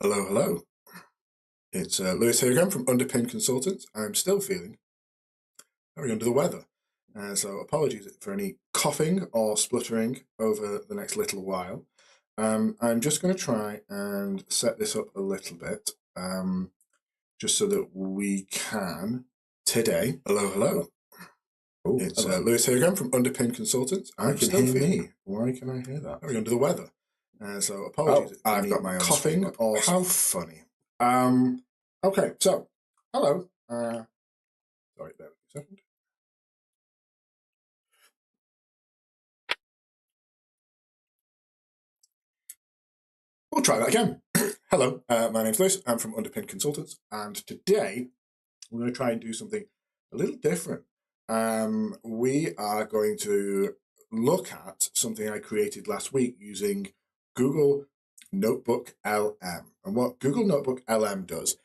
Hello, hello. It's Lewis here again from Underpin Consultants. I'm still feeling very under the weather, so apologies for any coughing or spluttering over the next little while. I'm just going to try and set this up a little bit, just so that we can today. Hello, hello. Oh, It's hello. Lewis here again from Underpin Consultants. I I'm can still hear feeling me. Why can I hear that? very under the weather, so apologies for I've any got my own coughing screen up. or How funny. Okay, so hello. Sorry, bear with me a second. We'll try that again. Hello, my name's Lewis. I'm from Underpin Consultants, and today we're going to try and do something a little different. We are going to look at something I created last week using Google NotebookLM. And what Google NotebookLM does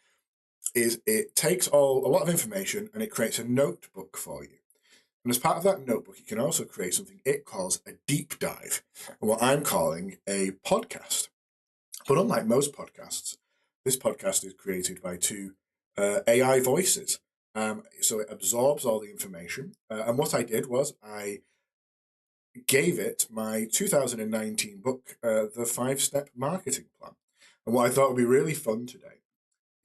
is it takes a lot of information and it creates a notebook for you. And as part of that notebook, you can also create something it calls a deep dive, and what I'm calling a podcast. But unlike most podcasts, this podcast is created by two AI voices. So it absorbs all the information. And what I did was I gave it my 2019 book, The 5-Step Marketing Plan. And what I thought would be really fun today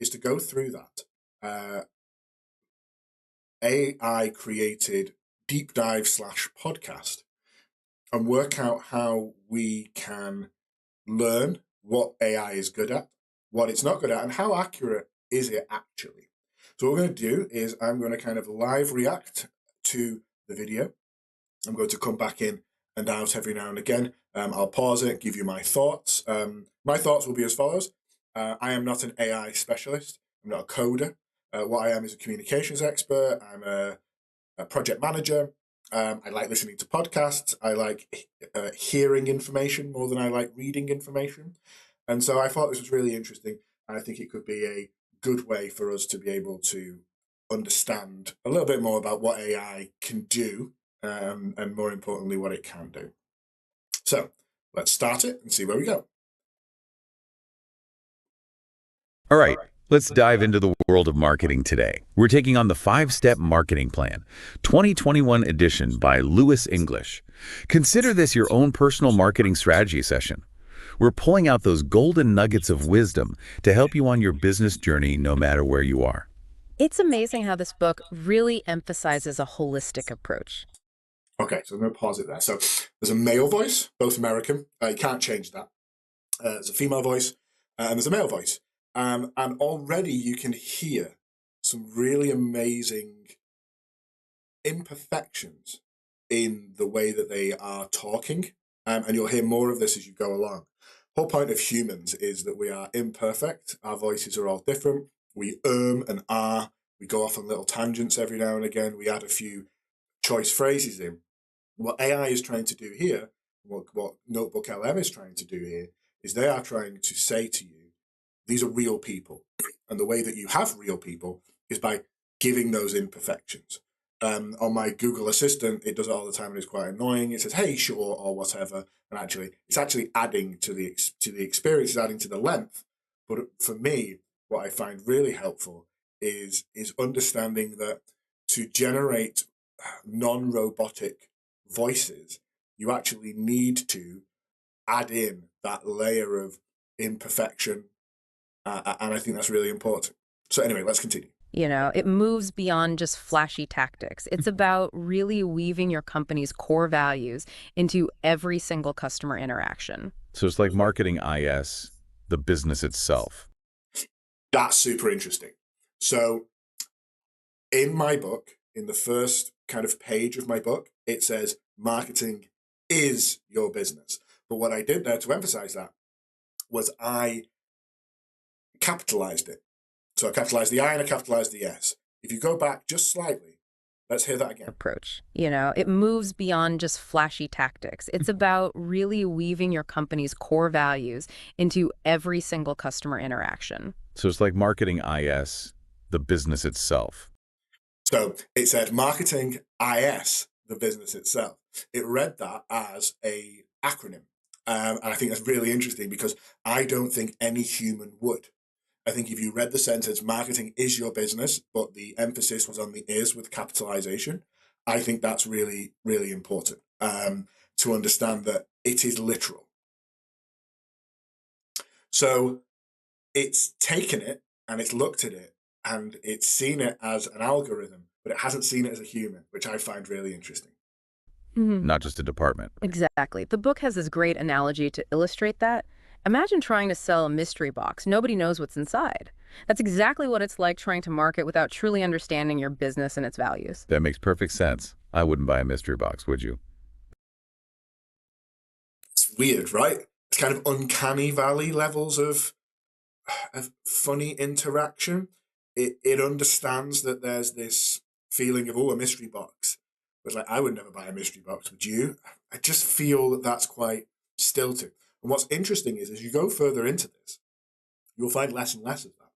is to go through that AI created deep dive / podcast and work out how we can learn what AI is good at, what it's not good at, and how accurate is it actually. So what we're going to do is I'm going to kind of live react to the video. I'm going to come back in and out every now and again. I'll pause it, give you my thoughts. My thoughts will be as follows. I am not an AI specialist. I'm not a coder. What I am is a communications expert. I'm a project manager. I like listening to podcasts. I like hearing information more than I like reading information. And so I thought this was really interesting. And I think it could be a good way for us to be able to understand a little bit more about what AI can do, and more importantly, what it can do. So let's start it and see where we go. All right, let's dive into the world of marketing today. We're taking on the 5-Step Marketing Plan, 2021 edition by Lewis English. Consider this your own personal marketing strategy session. We're pulling out those golden nuggets of wisdom to help you on your business journey no matter where you are. It's amazing how this book really emphasizes a holistic approach. Okay, so I'm going to pause it there. So there's a male voice, both American. You can't change that. There's a female voice, and there's a male voice. And already you can hear some really amazing imperfections in the way that they are talking. And you'll hear more of this as you go along. The whole point of humans is that we are imperfect. Our voices are all different. We and ah. We go off on little tangents every now and again. We add a few choice phrases in. What AI is trying to do here, what Notebook LM is trying to do here, is they are trying to say to you, these are real people. And the way that you have real people is by giving those imperfections. On my Google Assistant, it does it all the time and it's quite annoying. It says, hey, sure, or whatever. And actually, it's actually adding to the experience, it's adding to the length. But for me, what I find really helpful is understanding that to generate non-robotic voices, you actually need to add in that layer of imperfection, and I think that's really important. So anyway, let's continue. It moves beyond just flashy tactics. It's about really weaving your company's core values into every single customer interaction. So it's like marketing IS, the business itself. That's super interesting. So in my book, in the first kind of page of my book, it says marketing is your business. But what I did there to emphasize that was I capitalized it. So I capitalized the I and I capitalized the S. If you go back just slightly, let's hear that again. Approach. It moves beyond just flashy tactics. It's about really weaving your company's core values into every single customer interaction. So it's like marketing IS, the business itself. So it said marketing IS, the business itself. It read that as a acronym. And I think that's really interesting because I don't think any human would. I think if you read the sentence, marketing is your business, but the emphasis was on the is with capitalization, I think that's really, really important to understand that it is literal. So it's taken it and it's looked at it and it's seen it as an algorithm, but it hasn't seen it as a human, which I find really interesting. Not just a department. Exactly. The book has this great analogy to illustrate that. Imagine trying to sell a mystery box. Nobody knows what's inside. That's exactly what it's like trying to market without truly understanding your business and its values. That makes perfect sense. I wouldn't buy a mystery box, would you? It's weird, right? It's kind of uncanny valley levels of funny interaction. It understands that there's this feeling of, oh, a mystery box. But like, I would never buy a mystery box, would you? I just feel that that's quite stilted. And what's interesting is, as you go further into this, you'll find less and less of that.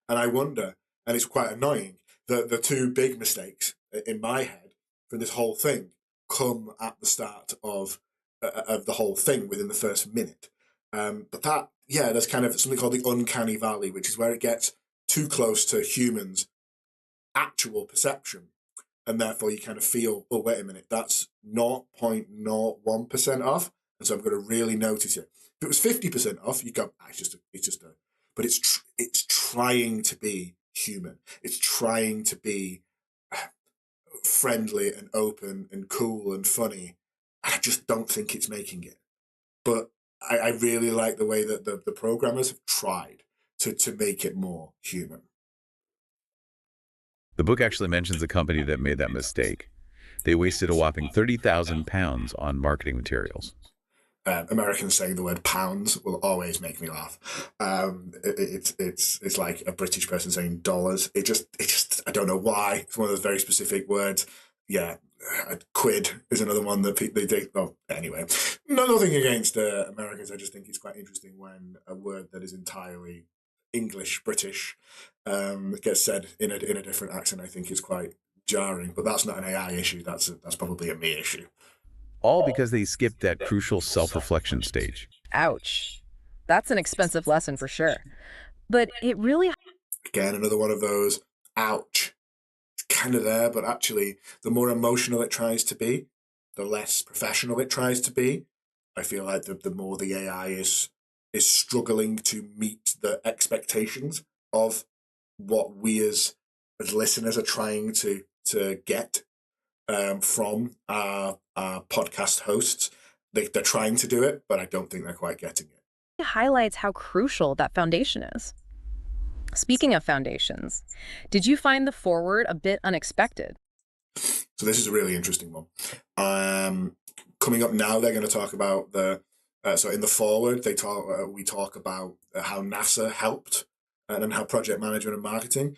And I wonder, and it's quite annoying, that the two big mistakes in my head from this whole thing come at the start of the whole thing within the first minute. But that, yeah, there's kind of something called the uncanny valley, which is where it gets too close to humans' actual perception. And therefore you kind of feel, oh, wait a minute, that's 0.01% off. And so I'm going to really notice it. If it was 50% off, you go, ah, but it's trying to be human. It's trying to be friendly and open and cool and funny. I just don't think it's making it. But I really like the way that the programmers have tried to make it more human. The book actually mentions a company that made that mistake. They wasted a whopping 30,000 pounds on marketing materials. Americans saying the word pounds will always make me laugh. It's like a British person saying dollars. It just I don't know why. It's one of those very specific words. Yeah, quid is another one that they take. Oh, anyway, nothing against Americans. I just think it's quite interesting when a word that is entirely English British gets said in a different accent. I think is quite jarring. But that's not an AI issue. That's probably a me issue. All because they skipped that crucial self-reflection stage. Ouch. That's an expensive lesson for sure. But it really Again, another one of those, ouch. It's kind of there, but actually, the more emotional it tries to be, the less professional it tries to be. I feel like the more the AI is struggling to meet the expectations of what we as listeners are trying to get from our podcast hosts. They're trying to do it, but I don't think they're quite getting it. highlights how crucial that foundation is. Speaking of foundations, did you find the foreword a bit unexpected? So this is a really interesting one. Coming up now, they're going to talk about so in the foreword, we talk about how NASA helped and how project management and marketing.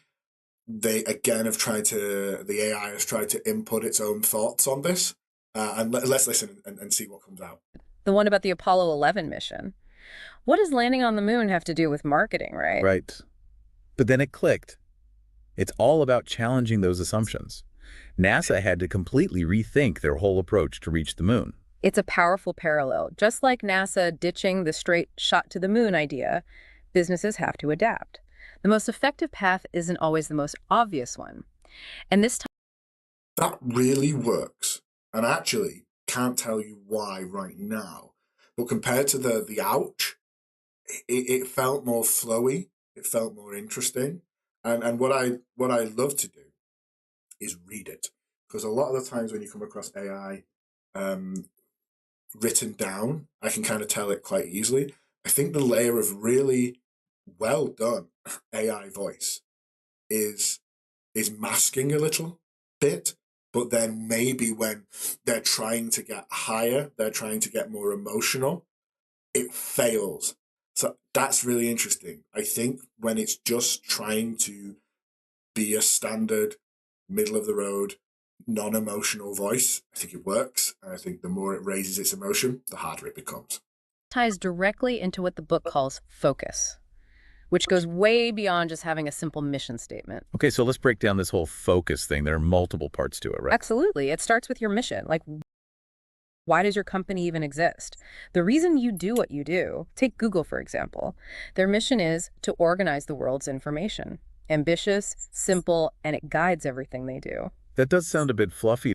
They again the AI has tried to input its own thoughts on this. And let's listen and see what comes out. The one about the Apollo 11 mission. What does landing on the moon have to do with marketing, right? Right. But then it clicked. It's all about challenging those assumptions. NASA had to completely rethink their whole approach to reach the moon. It's a powerful parallel. Just like NASA ditching the straight shot to the moon idea, businesses have to adapt. The most effective path isn't always the most obvious one. And this time, that really works. And I actually can't tell you why right now. But compared to the ouch, it felt more flowy. It felt more interesting. And what I love to do is read it. Because a lot of the times when you come across AI written down, I can kind of tell it quite easily. I think the layer of really well done AI voice is masking a little bit, but then maybe when they're trying to get higher, they're trying to get more emotional, it fails. So that's really interesting. I think when it's just trying to be a standard, middle of the road, non-emotional voice, I think it works. And I think the more it raises its emotion, the harder it becomes. ties directly into what the book calls focus, which goes way beyond just having a simple mission statement. Okay, so let's break down this whole focus thing. There are multiple parts to it, right? Absolutely. It starts with your mission. Like, Why does your company even exist? The reason you do what you do, take Google for example, their mission is to organize the world's information. Ambitious, simple, and it guides everything they do. That does sound a bit fluffy.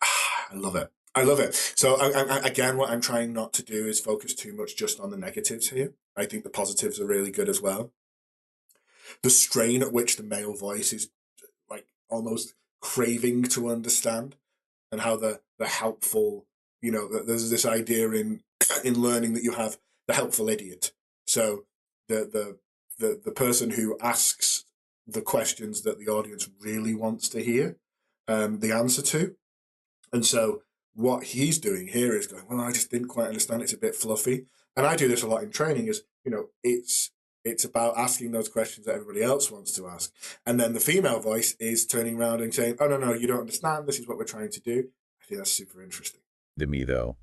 I love it. I love it. So again, what I'm trying not to do is focus too much just on the negatives here. I think the positives are really good as well. The strain at which the male voice is like almost craving to understand, and how the helpful, there's this idea in in learning that you have the helpful idiot. So the person who asks the questions that the audience really wants to hear the answer to. And so what he's doing here is going, well, I just didn't quite understand. It's a bit fluffy. And I do this a lot in training is, it's about asking those questions that everybody else wants to ask. And then the female voice is turning around and saying, oh, no, you don't understand. This is what we're trying to do. I think that's super interesting. To me, though,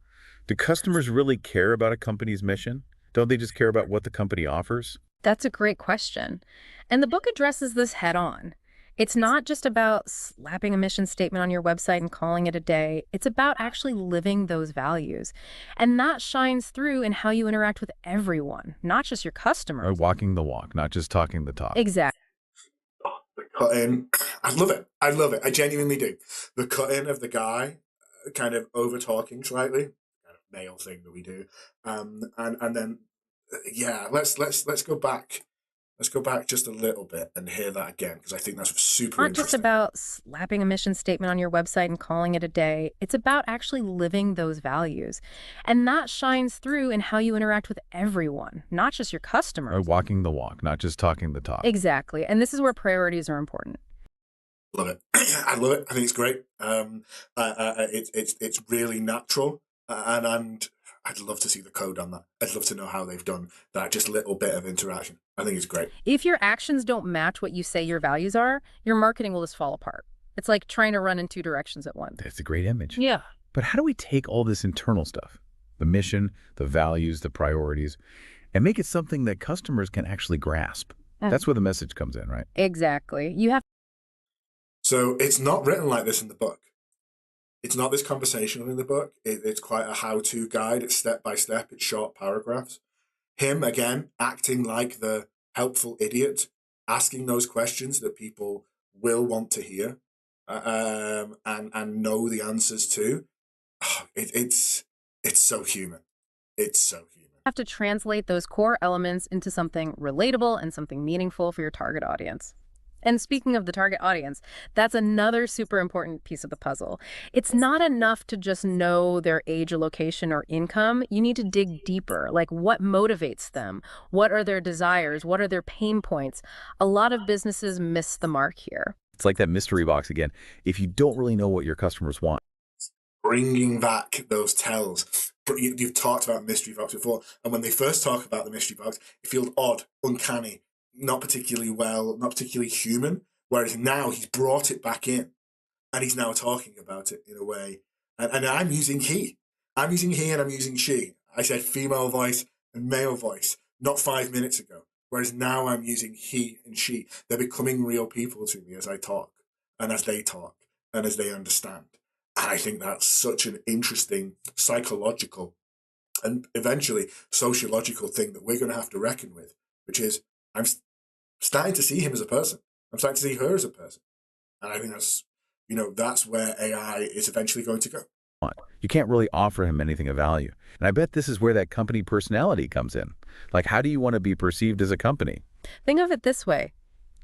do customers really care about a company's mission? Don't they just care about what the company offers? That's a great question. And the book addresses this head on. It's not just about slapping a mission statement on your website and calling it a day. It's about actually living those values. And that shines through in how you interact with everyone, not just your Or customers. walking the walk, not just talking the talk. Exactly. The cut-in, I love it. I love it. I genuinely do. The cut-in of the guy kind of over-talking slightly, kind of male thing that we do. And then, yeah, let's go back. Let's go back just a little bit and hear that again, because I think that's super Not just interesting. about slapping a mission statement on your website and calling it a day. It's about actually living those values. And that shines through in how you interact with everyone, not just your Or customers. walking the walk, not just talking the talk. Exactly. And this is where priorities are important. Love it. I love it. I think it's great. It's really natural, and I'd love to see the code on that. I'd love to know how they've done that. Just little bit of interaction. I think it's great. If your actions don't match what you say your values are, your marketing will just fall apart. It's like trying to run in two directions at once. That's a great image. Yeah. But how do we take all this internal stuff, the mission, the values, the priorities, and make it something that customers can actually grasp? That's where the message comes in, right? Exactly. You have So it's not written like this in the book. It's not this conversational in the book. It's quite a how-to guide. It's step by step. It's short paragraphs. Him, again, acting like the helpful idiot, asking those questions that people will want to hear and know the answers to. It's so human. It's so human. have to translate those core elements into something relatable and something meaningful for your target audience. And speaking of the target audience, that's another super important piece of the puzzle. It's not enough to just know their age or location or income. You need to dig deeper, like what motivates them? What are their desires? What are their pain points? A lot of businesses miss the mark here. It's like that mystery box again. If you don't really know what your customers want, Bringing back those tells. You've talked about mystery box before, and when they first talk about the mystery box, it feels odd, uncanny, not particularly not particularly human. Whereas now he's brought it back in, and he's now talking about it in a way. And I'm using he. I'm using he and I'm using she. I said female voice and male voice not 5 minutes ago. Whereas now I'm using he and she. They're becoming real people to me as I talk, and as they talk, and as they understand. And I think that's such an interesting psychological and eventually sociological thing that we're going to have to reckon with, which is I'm starting to see him as a person. I'm starting to see her as a person. And I think that's where AI is eventually going to go. you can't really offer him anything of value. And I bet this is where that company personality comes in. Like, how do you want to be perceived as a company? Think of it this way.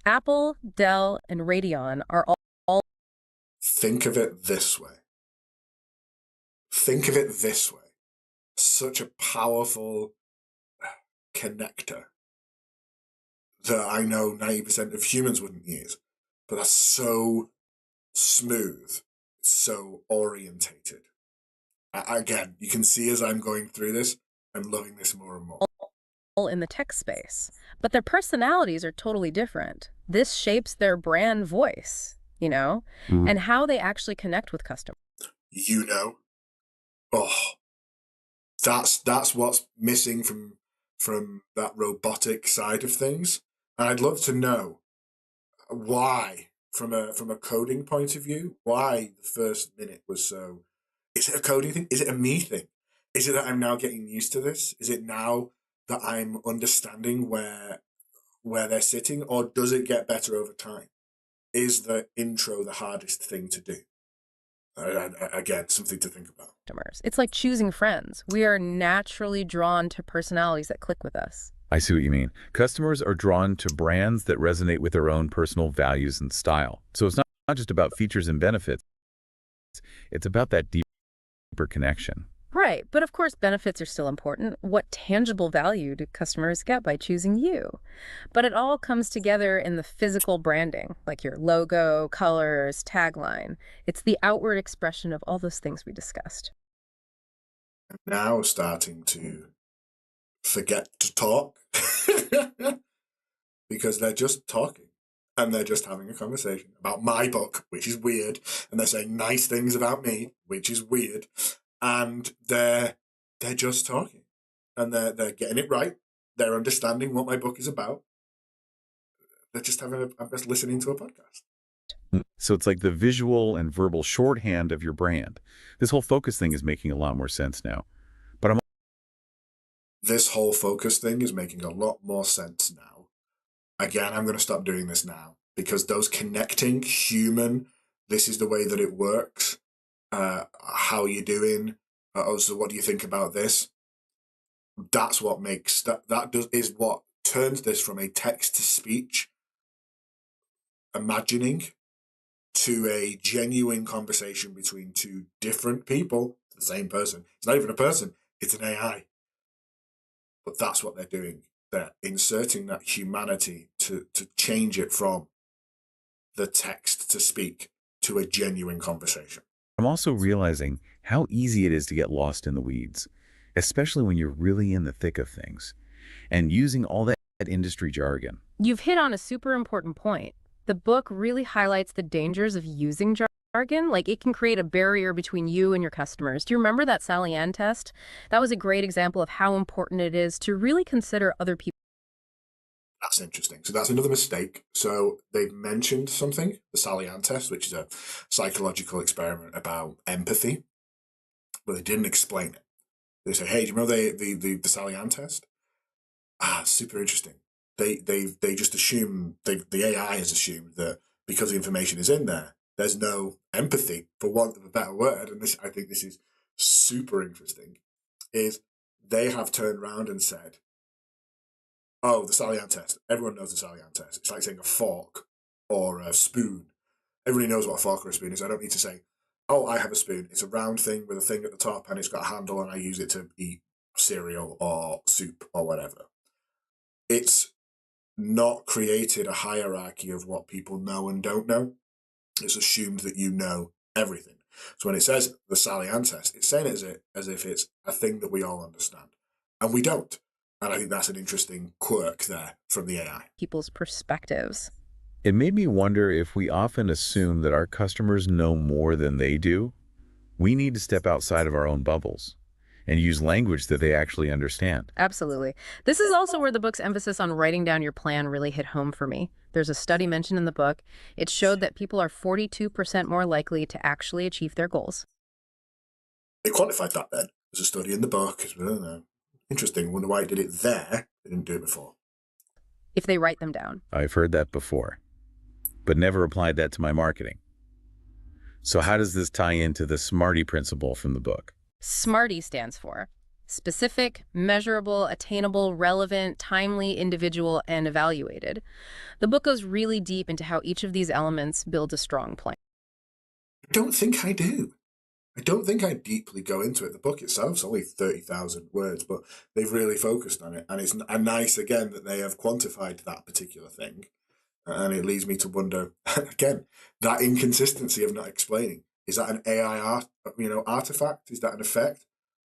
Apple, Dell, and Radeon are all Think of it this way. Think of it this way. Such a powerful connector that I know 90% of humans wouldn't use, but that's so smooth, so orientated. Again, you can see as I'm going through this, I'm loving this more and more. in the tech space, but their personalities are totally different. This shapes their brand voice, and how they actually connect with customers. Oh, that's what's missing from that robotic side of things. And I'd love to know why from a coding point of view, why the first minute was so. Is it a coding thing? Is it a me thing? Is it that I'm now getting used to this? Is it now that I'm understanding where they're sitting, or does it get better over time? Is the intro the hardest thing to do? Again, something to think about. It's like choosing friends. We are naturally drawn to personalities that click with us. I see what you mean. Customers are drawn to brands that resonate with their own personal values and style. So it's not just about features and benefits. It's about that deeper connection. Right, but of course benefits are still important. What tangible value do customers get by choosing you? But it all comes together in the physical branding, like your logo, colors, tagline. It's the outward expression of all those things we discussed. I'm now starting to forget to talk because they're just talking and they're just having a conversation about my book, which is weird, and they're saying nice things about me, which is weird. And they're just talking, and they're getting it right. They're understanding what my book is about. They're just I'm just listening to a podcast. So it's like the visual and verbal shorthand of your brand. This whole focus thing is making a lot more sense now. But this whole focus thing is making a lot more sense now. Again, I'm going to stop doing this now because those connecting human, this is the way that it works. How are you doing? So what do you think about this? That's what makes is what turns this from a text to speech imagining to a genuine conversation between two different people, the same person. It's not even a person, it's an AI. But that's what they're doing. They're inserting that humanity to change it from the text to speak to a genuine conversation. I'm also realizing how easy it is to get lost in the weeds, especially when you're really in the thick of things and using all that industry jargon. You've hit on a super important point. The book really highlights the dangers of using jargon. Like, it can create a barrier between you and your customers. Do you remember that Sally Ann test? That was a great example of how important it is to really consider other people. That's interesting. So that's another mistake. So they've mentioned something, the Sally Ann test, which is a psychological experiment about empathy, but they didn't explain it. They say, hey, do you remember the Sally Ann test? Super interesting. They just assume, the AI has assumed that because the information is in there, there's no empathy, for want of a better word. And I think this is super interesting, is they have turned around and said, oh, the Sally Ann test. Everyone knows the Sally Ann test. It's like saying a fork or a spoon. Everybody knows what a fork or a spoon is. I don't need to say, oh, I have a spoon. It's a round thing with a thing at the top and it's got a handle and I use it to eat cereal or soup or whatever. It's not created a hierarchy of what people know and don't know. It's assumed that you know everything. So when it says the Sally Ann test, it's saying it as if it's a thing that we all understand. And we don't. And I think that's an interesting quirk there from the AI. People's perspectives. It made me wonder if we often assume that our customers know more than they do. We need to step outside of our own bubbles and use language that they actually understand. Absolutely. This is also where the book's emphasis on writing down your plan really hit home for me. There's a study mentioned in the book. It showed that people are 42% more likely to actually achieve their goals. They quantified that then. There's a study in the book. I don't know. Interesting. Wonder why it did it there. They didn't do it before. If they write them down. I've heard that before, but never applied that to my marketing. So how does this tie into the SMARTY principle from the book? SMARTY stands for specific, measurable, attainable, relevant, timely, individual, and evaluated. The book goes really deep into how each of these elements builds a strong plan. I don't think I do. I don't think I deeply go into it. The book itself is only 30,000 words, but they've really focused on it. And it's nice, again, that they have quantified that particular thing. And it leads me to wonder, again, that inconsistency of not explaining. Is that an AI artifact? Is that an effect?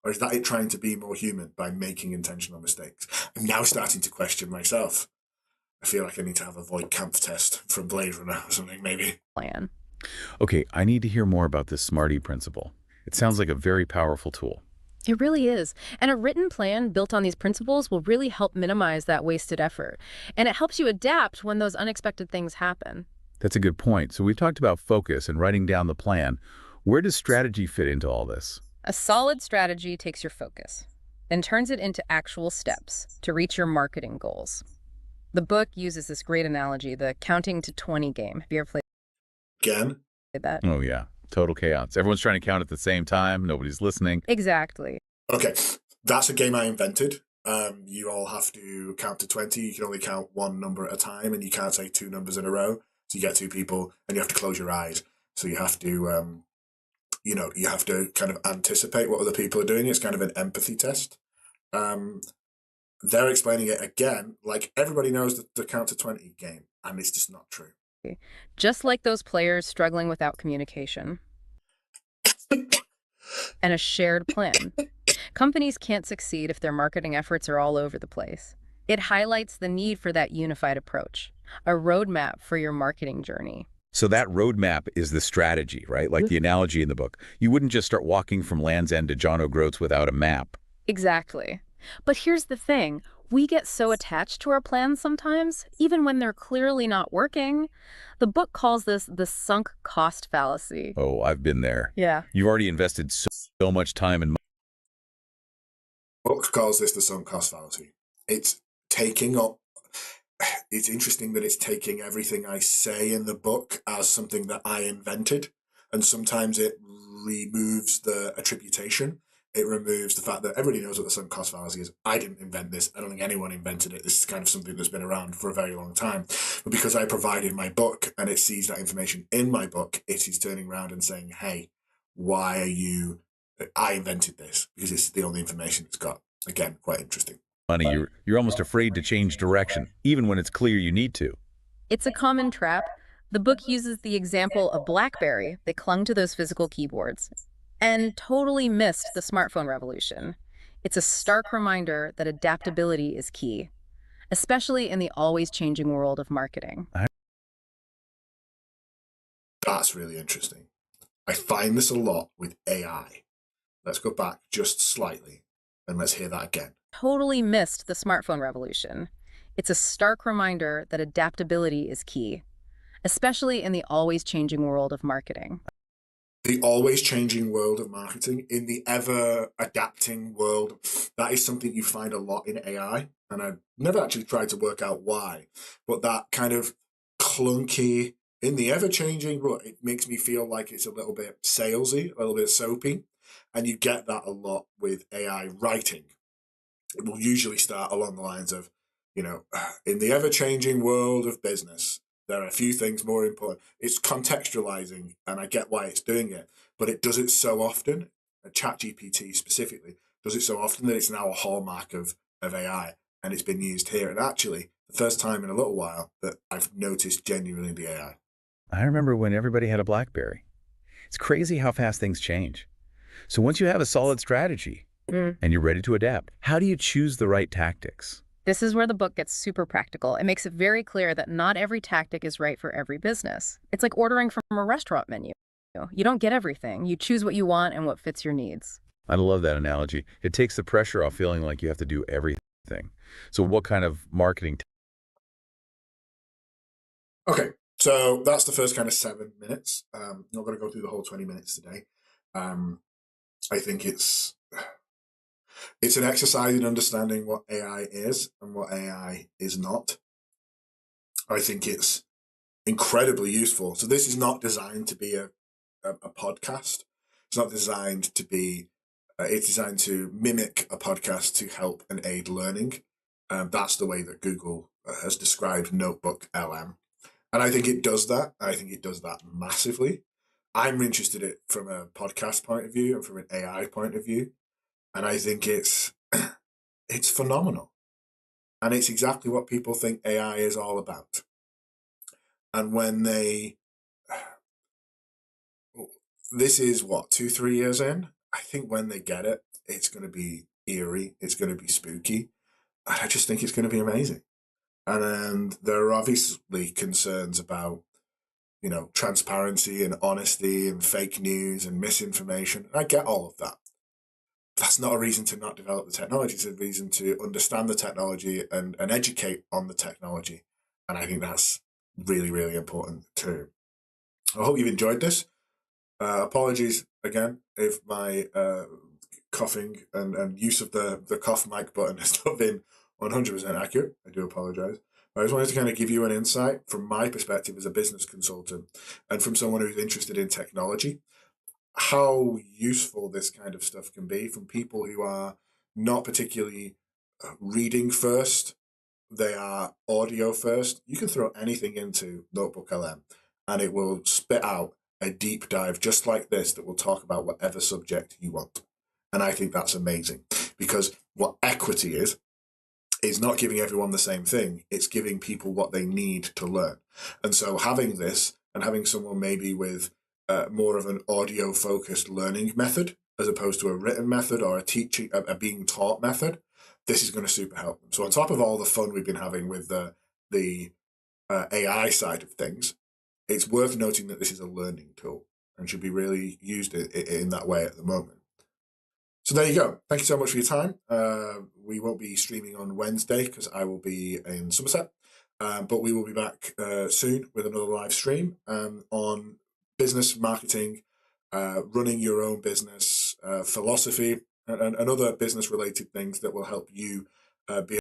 Or is that it trying to be more human by making intentional mistakes? I'm now starting to question myself. I feel like I need to have a Voight Kampf test from Blade Runner or something, maybe. Plan. Okay, I need to hear more about this SMARTY principle. It sounds like a very powerful tool. It really is. And a written plan built on these principles will really help minimize that wasted effort. And it helps you adapt when those unexpected things happen. That's a good point. So we've talked about focus and writing down the plan. Where does strategy fit into all this? A solid strategy takes your focus and turns it into actual steps to reach your marketing goals. The book uses this great analogy, the counting to 20 game. Have you ever played Again, that? Oh, yeah. Total chaos. Everyone's trying to count at the same time. Nobody's listening. Exactly. okay, that's a game I invented. You all have to count to 20. You can only count one number at a time, and you can't say two numbers in a row. So you get two people, and you have to close your eyes. So you have to, you have to kind of anticipate what other people are doing. It's kind of an empathy test. Um, they're explaining it again, like everybody knows the count to 20 game, and it's just not true. Just like those players struggling without communication and a shared plan. Companies can't succeed if their marketing efforts are all over the place. It highlights the need for that unified approach, a roadmap for your marketing journey. So that roadmap is the strategy, right? Like the analogy in the book. You wouldn't just start walking from Land's End to John O'Groats without a map. Exactly. But here's the thing. We get so attached to our plans sometimes, even when they're clearly not working. The book calls this the sunk cost fallacy. Oh, I've been there. Yeah. You've already invested so much time and money. Book calls this the sunk cost fallacy. It's taking up. It's interesting that it's taking everything I say in the book as something that I invented, and sometimes it removes the attribution. It removes the fact that everybody knows what the sunk cost fallacy is. I didn't invent this. I don't think anyone invented it. This is kind of something that's been around for a very long time. But because I provided my book and it sees that information in my book, it is turning around and saying, hey, why are you... I invented this because it's the only information it's got. Again, quite interesting. You're almost afraid to change direction, even when it's clear you need to. It's a common trap. The book uses the example of BlackBerry. They clung to those physical keyboards and totally missed the smartphone revolution. It's a stark reminder that adaptability is key, especially in the always changing world of marketing. That's really interesting. I find this a lot with AI. Let's go back just slightly and let's hear that again. Totally missed the smartphone revolution. It's a stark reminder that adaptability is key, especially in the always changing world of marketing. The always changing world of marketing, in the ever adapting world, that is something you find a lot in AI. And I've never actually tried to work out why, but that kind of clunky, in the ever changing world, it makes me feel like it's a little bit salesy, a little bit soapy. And you get that a lot with AI writing. It will usually start along the lines of, in the ever changing world of business, there are a few things more important. It's contextualizing, and I get why it's doing it, but it does it so often, ChatGPT specifically, does it so often that it's now a hallmark of AI, and it's been used here. And actually, the first time in a little while that I've noticed genuinely the AI. I remember when everybody had a BlackBerry. It's crazy how fast things change. So once you have a solid strategy and you're ready to adapt, how do you choose the right tactics? This is where the book gets super practical. It makes it very clear that not every tactic is right for every business. It's like ordering from a restaurant menu. You don't get everything. You choose what you want and what fits your needs. I love that analogy. It takes the pressure off feeling like you have to do everything. So what kind of marketing? Okay, so that's the first kind of 7 minutes. Not going to go through the whole 20 minutes today. I think it's an exercise in understanding what AI is and what AI is not. I think it's incredibly useful. So this is not designed to be a podcast. It's not designed to be, it's designed to mimic a podcast to help and aid learning. That's the way that Google has described NotebookLM. And I think it does that. I think it does that massively. I'm interested in it from a podcast point of view and from an AI point of view. And I think it's phenomenal. And it's exactly what people think AI is all about. And when this is what, 2-3 years in? I think when they get it, it's going to be eerie. It's going to be spooky. And I just think it's going to be amazing. And there are obviously concerns about, transparency and honesty and fake news and misinformation. I get all of that. That's not a reason to not develop the technology. It's a reason to understand the technology and educate on the technology. And I think that's really, really important too. I hope you've enjoyed this. Apologies again if my coughing and use of the cough mic button has not been 100% accurate. I do apologize. I just wanted to kind of give you an insight from my perspective as a business consultant and from someone who's interested in technology, how useful this kind of stuff can be from people who are not particularly reading first, they are audio first. You can throw anything into NotebookLM and it will spit out a deep dive just like this that will talk about whatever subject you want. And I think that's amazing because what equity is not giving everyone the same thing. It's giving people what they need to learn. And so having this and having someone maybe with more of an audio focused learning method as opposed to a written method or a teaching, a being taught method, this is going to super help them. So on top of all the fun we've been having with the AI side of things, it's worth noting that this is a learning tool and should be really used in that way at the moment. So there you go. Thank you so much for your time. We won't be streaming on Wednesday because I will be in Somerset, but we will be back soon with another live stream on business marketing, running your own business, philosophy, and other business-related things that will help you be